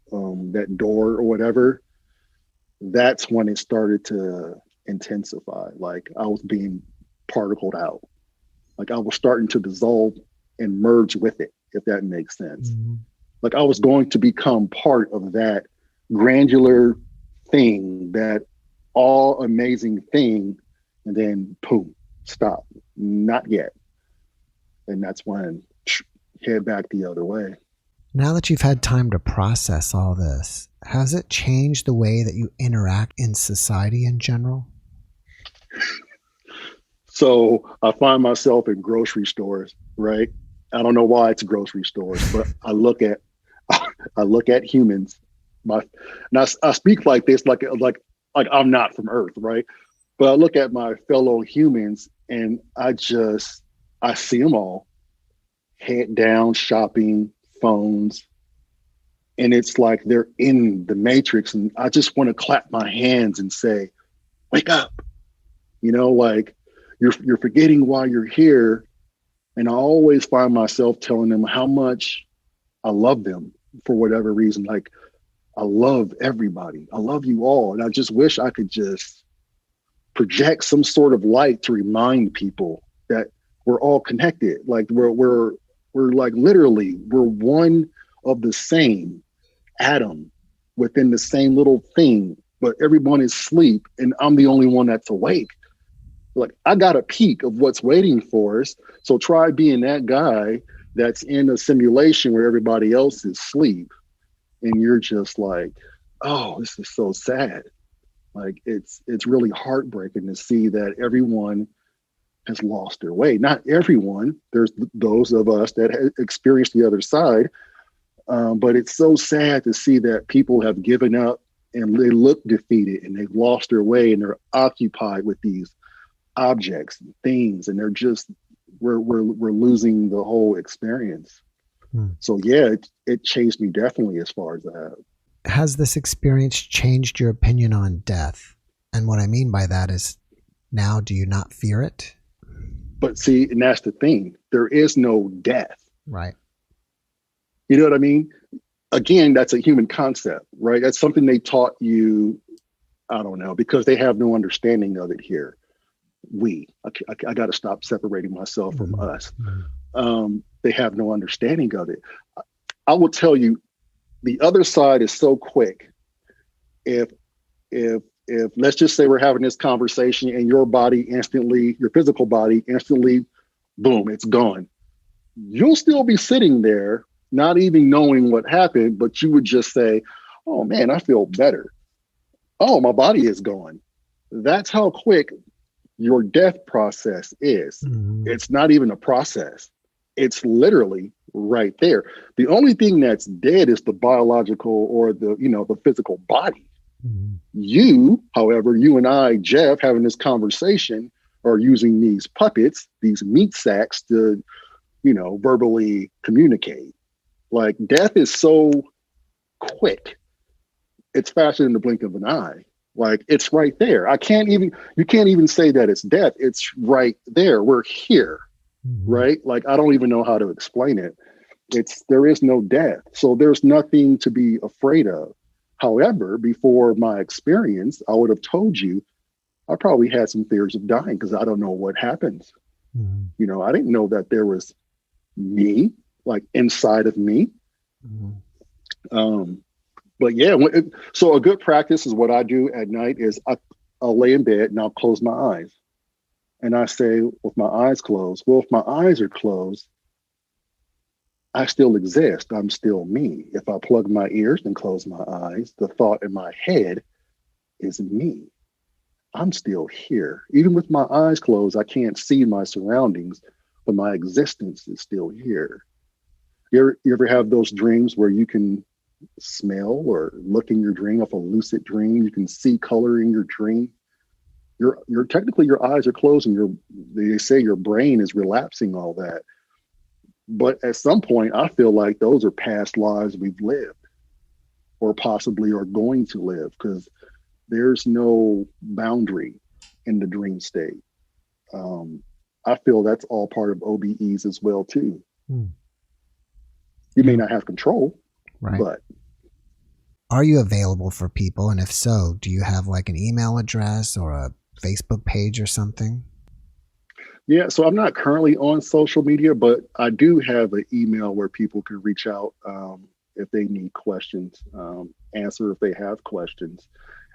that door or whatever, that's when it started to intensify. Like I was being particled out. Like I was starting to dissolve and merge with it, if that makes sense. Mm-hmm. Like I was going to become part of that granular thing, that all amazing thing, and then boom, stop. Not yet. And that's when head back the other way. Now that you've had time to process all this, has it changed the way that you interact in society in general? So I find myself in grocery stores, right? I don't know why it's grocery stores, but I look at humans. I speak like this, like I'm not from Earth, right? But I look at my fellow humans and I see them all head down, shopping, phones, and it's like they're in the matrix, and I just want to clap my hands and say, wake up, like you're forgetting why you're here. And I always find myself telling them how much I love them for whatever reason. Like I love everybody, I love you all, and I just wish I could just project some sort of light to remind people that we're all connected. Like we're like literally we're one of the same. atom within the same little thing, but everyone is asleep and I'm the only one that's awake. Like, I got a peek of what's waiting for us. So try being that guy that's in a simulation where everybody else is asleep and you're just like, oh, this is so sad. Like, it's really heartbreaking to see that everyone has lost their way. Not everyone. There's those of us that experienced the other side, but it's so sad to see that people have given up and they look defeated and they've lost their way and they're occupied with these objects and things, and they're just we're losing the whole experience. So yeah, it changed me definitely as far as that. Has this experience changed your opinion on death? And what I mean by that is, now do you not fear it? But see, and that's the thing, there is no death. Right. You know what I mean? Again, that's a human concept, right? That's something they taught you, I don't know, because they have no understanding of it here. I got to stop separating myself from us. They have no understanding of it. I will tell you, the other side is so quick. If let's just say we're having this conversation and your body instantly, your physical body instantly, boom, it's gone. You'll still be sitting there, not even knowing what happened, but you would just say, oh man, I feel better. Oh, my body is gone. That's how quick your death process is. It's not even a process. It's literally right there. The only thing that's dead is the biological or the physical body. You, however, you and I, Jeff, having this conversation, are using these puppets, these meat sacks to, verbally communicate. Like, death is so quick. It's faster than the blink of an eye. Like, it's right there. You can't even say that it's death. It's right there. We're here, right? Like, I don't even know how to explain it. There is no death. So there's nothing to be afraid of. However, before my experience, I would have told you, I probably had some fears of dying because I don't know what happens. I didn't know that there was me, like, inside of me. But yeah, so a good practice is what I do at night is I'll lay in bed and I'll close my eyes. And I say, with my eyes closed, well, if my eyes are closed, I still exist. I'm still me. If I plug my ears and close my eyes, the thought in my head is me. I'm still here. Even with my eyes closed, I can't see my surroundings, but my existence is still here. You ever have those dreams where you can smell or look in your dream, of a lucid dream, you can see color in your dream? You're technically, your eyes are closed and they say your brain is relapsing all that. But at some point, I feel like those are past lives we've lived or possibly are going to live, because there's no boundary in the dream state. I feel that's all part of OBEs as well, too. You may not have control, right? But are you available for people? And if so, do you have like an email address or a Facebook page or something? Yeah, so I'm not currently on social media, but I do have an email where people can reach out if they need questions, answer if they have questions.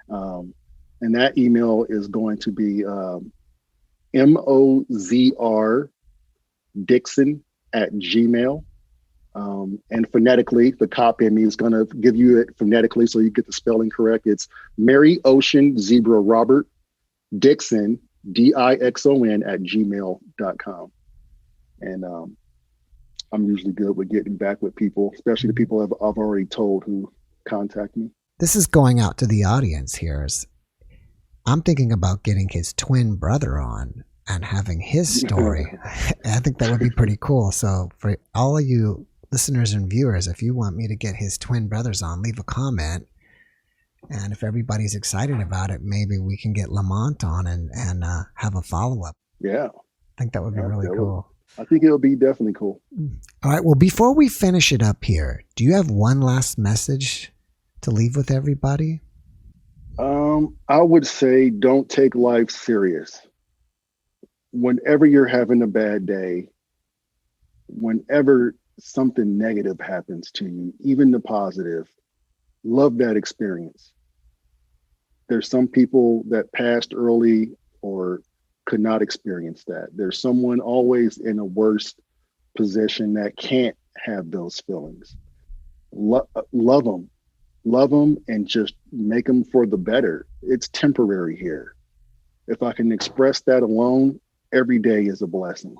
And that email is going to be mozrdixon@gmail. And phonetically, the cop in me is going to give you it phonetically so you get the spelling correct. It's Mary Ocean Zebra Robert Dixon, DIXON @gmail.com. And I'm usually good with getting back with people, especially the people I've already told who contact me. This is going out to the audience here. I'm thinking about getting his twin brother on and having his story. I think that would be pretty cool. So for all of you listeners and viewers, if you want me to get his twin brothers on, leave a comment. And if everybody's excited about it, maybe we can get Lamont on and have a follow-up. Yeah. I think that would be really cool. I think it'll be definitely cool. All right. Well, before we finish it up here, do you have one last message to leave with everybody? I would say don't take life serious. Whenever you're having a bad day, whenever something negative happens to you, even the positive, Love that experience. There's some people that passed early or could not experience that. There's someone always in a worse position that can't have those feelings. Love them, love them, and just make them for the better. It's temporary here. If I can express that alone, every day is a blessing.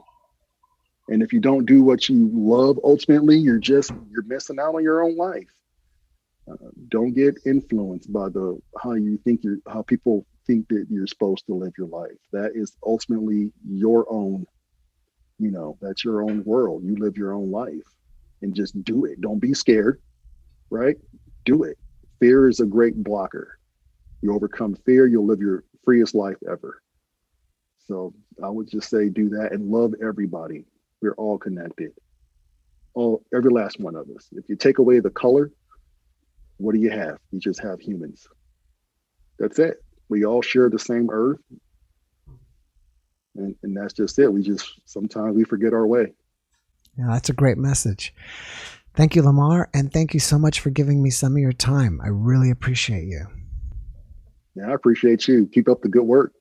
And if you don't do what you love, ultimately, you're missing out on your own life. Don't get influenced by how people think that you're supposed to live your life. That is ultimately your own, that's your own world. You live your own life and just do it. Don't be scared, right? Do it. Fear is a great blocker. You overcome fear, you'll live your freest life ever. So I would just say do that and love everybody. We're all connected. Every last one of us. If you take away the color, what do you have? You just have humans. That's it. We all share the same earth. And that's just it. Sometimes we forget our way. Yeah, that's a great message. Thank you, LaMar, and thank you so much for giving me some of your time. I really appreciate you. Yeah, I appreciate you. Keep up the good work.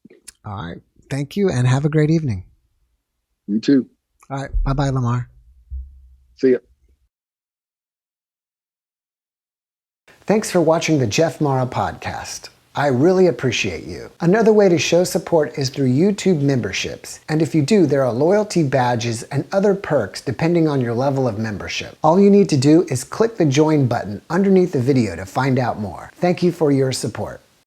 All right. Thank you, and have a great evening. You too. All right. Bye-bye, LaMar. See ya. Thanks for watching the JeffMara podcast. I really appreciate you. Another way to show support is through YouTube memberships. And if you do, there are loyalty badges and other perks depending on your level of membership. All you need to do is click the join button underneath the video to find out more. Thank you for your support.